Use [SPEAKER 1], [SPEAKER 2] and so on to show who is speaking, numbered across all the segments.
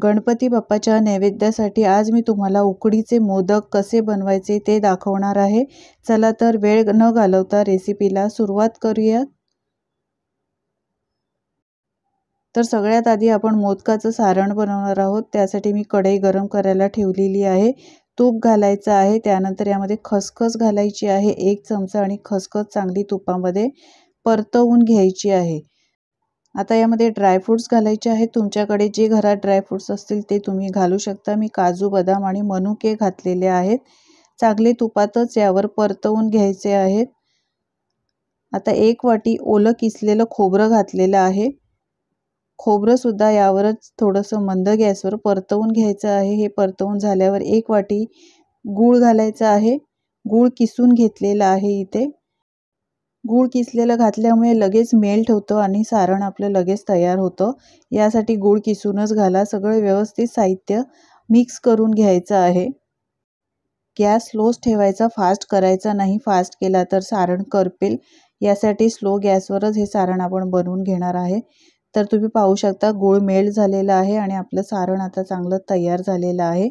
[SPEAKER 1] गणपती बाप्पाच्या नैवेद्यासाठी आज मी तुम्हाला उकडीचे मोदक कसे बनवायचे ते दाखवणार आहे। चला तर वेळ न घालवता रेसिपीला सुरुवात करूया। तर सगळ्यात आधी आपण मोदकाचं सारण बनवणार आहोत। त्यासाठी मी कढई गरम करायला ठेवलेली आहे। तूप घालायचं आहे, त्यानंतर यामध्ये खसखस घालायची आहे 1 चमचा आणि खसखस चांगली तुपामध्ये परतवून घ्यायची आहे। आता यामध्ये ड्रायफ्रुट्स घालायचे आहेत। तुमच्याकडे जे घरात ड्रायफ्रुट्स असतील ते तुम्ही घालू शकता। मी काजू, बदाम आणि मनुके घातलेले आहेत। चांगले तुपातच यावर परतवून घ्यायचे आहेत। आता 1 वाटी ओलं किसलेलं खोबरं घातलेलं आहे। खोबरं सुद्धा यावरच थोडंसं मंद गॅसवर परतवून घ्यायचं आहे। हे परतवून झाल्यावर 1 वाटी गूळ घालायचा आहे। गूळ किसून घेतलेला आहे इथे। गूळ किसलेलं घातल्यामुळे लगेच मेल्ट होतं आणि सारण आपलं लगेच तयार होतं। यासाठी गूळ किसूनच घाला। सगळं व्यवस्थित साहित्य मिक्स करून घ्यायचं आहे। गॅस स्लोच ठेवायचा, फास्ट करायचा नाही। फास्ट केला तर सारण करपेल। यासाठी स्लो गॅसवरच हे सारण आपण बनवून घेणार आहे। तर तुम्ही पाहू शकता गूळ मेल्ट झालेला आहे आणि आपलं सारण आता चांगलं तयार झालेलं आहे।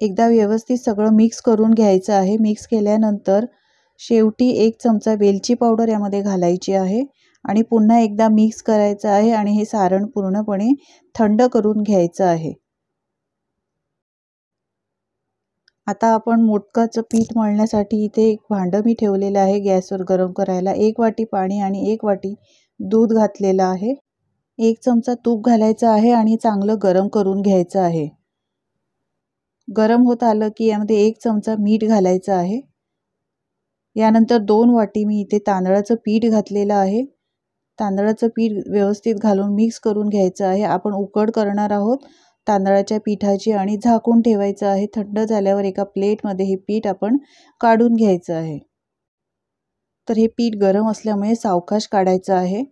[SPEAKER 1] एकदा व्यवस्थित सगळं मिक्स करून घ्यायचं आहे। मिक्स केल्यानंतर शेवटी 1 चमचा वेलची पावडर यामध्ये घालायची आहे आणि पुन्हा एकदा मिक्स करायचं आहे आणि हे सारण पूर्णपणे थंड करून घ्यायचं आहे। आता आपण मोदकाचं पीठ मळण्यासाठी इथे एक भांडं मी ठेवलेलं आहे गॅसवर गरम करायला। 1 वाटी पाणी आणि 1 वाटी दूध घातलेलं आहे। 1 चमचा तूप घालायचं आहे आणि चांगलं गरम करून घ्यायचं आहे। गरम होत आलं की यामध्ये 1 चमचा मीठ घालायचं आहे। यानंतर 2 वाटी मी इथे तांदळाचं पीठ घातलेलं आहे। तांदळाचं पीठ व्यवस्थित घालून मिक्स करून घ्यायचं आहे। आपण उकड करणार आहोत तांदळाच्या पिठाची आणि झाकून ठेवायचं आहे। थंड झाल्यावर एका प्लेटमध्ये हे पीठ आपण काढून घ्यायचं आहे। तर हे पीठ गरम असल्यामुळे सावकाश काढायचं आहे।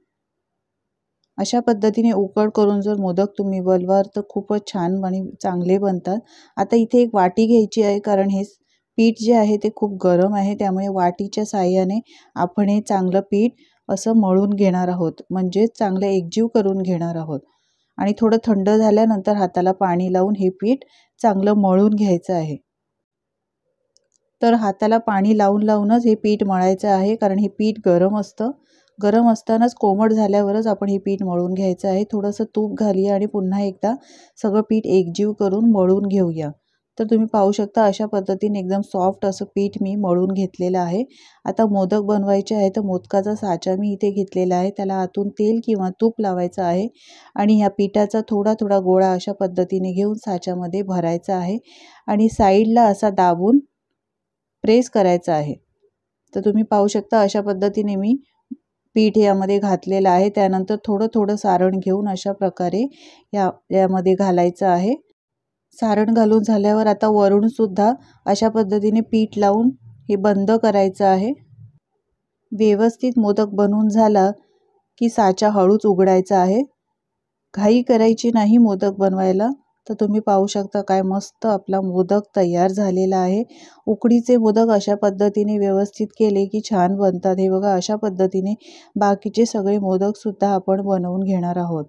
[SPEAKER 1] अशा पद्धतीने उकड करून जर मोदक तुम्ही बनवाल तर खूपच छान आणि चांगले बनतात। आता इथे एक वाटी घ्यायची आहे, कारण हे पीठ जे आहे ते खूप गरम आहे, त्यामुळे वाटीच्या साहाय्याने आपण हे चांगलं पीठ असं मळून घेणार आहोत, म्हणजे चांगलं एकजीव करून घेणार आहोत। आणि थोडं थंड झाल्यानंतर हाताला पाणी लावून हे पीठ चांगलं मळून घ्यायचं आहे। तर हाताला पाणी लावूनच हे पीठ मळायचं आहे, कारण हे पीठ गरम असतं। गरम असतानाच कोमट झाल्यावरच आपण हे पीठ मळून घ्यायचं आहे। थोडंसं तूप घालूया आणि पुन्हा एकदा सगळं पीठ एकजीव करून मळून घेऊया। तर तुम्ही पाहू शकता अशा पद्धतीने एकदम सॉफ्ट असं पीठ मी मळून घेतलेलं आहे। आता मोदक बनवायचे आहे, तर मोदकाचा साचा मी इथे घेतलेला आहे। त्याला आतून तेल किंवा तूप लावायचं आहे आणि ह्या पिठाचा थोडा थोडा गोळा अशा पद्धतीने घेऊन साच्यामध्ये भरायचा आहे आणि साईडला असा दाबून प्रेस करायचा आहे। तर तुम्ही पाहू शकता अशा पद्धतीने मी पीठ यामध्ये घातलेलं आहे। त्यानंतर थोडं थोडं सारण घेऊन अशा प्रकारे यामध्ये घालायचं आहे। सारण घालून झाल्यावर आता वरून सुद्धा अशा पद्धतीने पीठ लावून हे बंद करायचं आहे। व्यवस्थित मोदक बनवून झाला की साचा हळूच उघडायचा आहे। घाई करायची नाही मोदक बनवायला। तर तुम्ही पाहू शकता काय मस्त आपला मोदक तयार झालेला आहे। उकडीचे मोदक अशा पद्धतीने व्यवस्थित केले की छान बनतात। हे बघा अशा पद्धतीने बाकीचे सगळे मोदक सुद्धा आपण बनवून घेणार आहोत।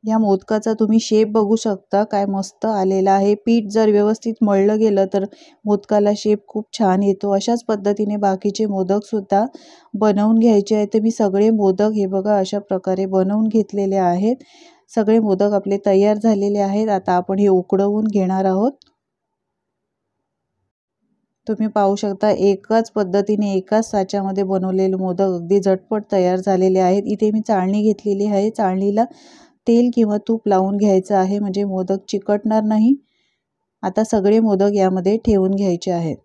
[SPEAKER 1] या मोदकाचा तुम्ही शेप बघू शकता काय मस्त आलेला आहे। पीठ जर व्यवस्थित मळलं गेलं तर मोदकाला शेप खूप छान येतो। अशाच पद्धतीने बाकीचे मोदक सुद्धा बनवून घ्यायचे आहेत। तर मी सगळे मोदक हे बघा अशा प्रकारे बनवून घेतलेले आहेत। सगळे मोदक आपले तयार झालेले आहेत। आता आपण हे उकडवून घेणार आहोत। तुम्ही पाहू शकता एकाच पद्धतीने एकाच साच्यामध्ये बनवलेले मोदक अगदी झटपट तयार झालेले आहेत। इथे मी चाळणी घेतलेली आहे। चाळणीला तेल किंवा तूप लावून घ्यायचं आहे, म्हणजे मोदक चिकटणार नाही। आता सगळे मोदक यामध्ये ठेवून घ्यायचे आहेत।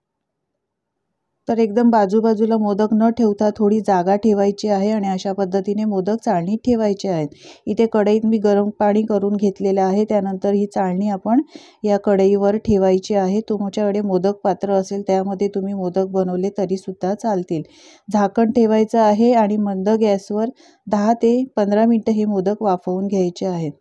[SPEAKER 1] तर एकदम बाजूबाजूला मोदक न ठेवता थोडी जागा ठेवायची आहे आणि अशा पद्धतीने मोदक चाळणीत ठेवायचे आहेत। इथे कढईत मी गरम पाणी करून घेतलेले आहे। त्यानंतर ही चाळणी आपण या कढईवर ठेवायची आहे। तुमच्याकडे मोदक पात्र असेल त्यामध्ये तुम्ही मोदक बनवले तरी सुद्धा चालतील। झाकण ठेवायचं आहे आणि मंद गॅसवर 10 ते 15 मिनिटं हे मोदक वाफवून घ्यायचे आहेत।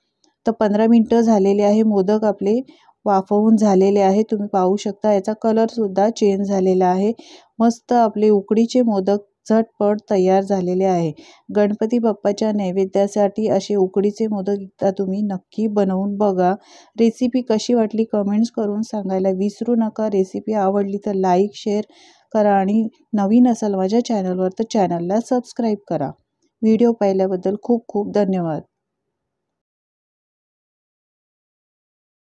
[SPEAKER 1] तर 15 मिनिटं झालेले आहे। मोदक आपले वाफवून झालेले आहे। तुम्ही पाहू शकता याचा कलर सुद्धा चेंज झालेला आहे। मस्त आपले उकडीचे मोदक झटपट तयार झालेले आहे। गणपती बाप्पाच्या नैवेद्यासाठी असे उकडीचे मोदक एकदा तुम्ही नक्की बनवून बघा। रेसिपी कशी वाटली कमेंट्स करून सांगायला विसरू नका। रेसिपी आवडली तर लाईक शेअर करा आणि नवीन असाल माझ्या चॅनलवर तर चॅनलला सबस्क्राईब करा। व्हिडिओ पाहिल्याबद्दल खूप खूप धन्यवाद।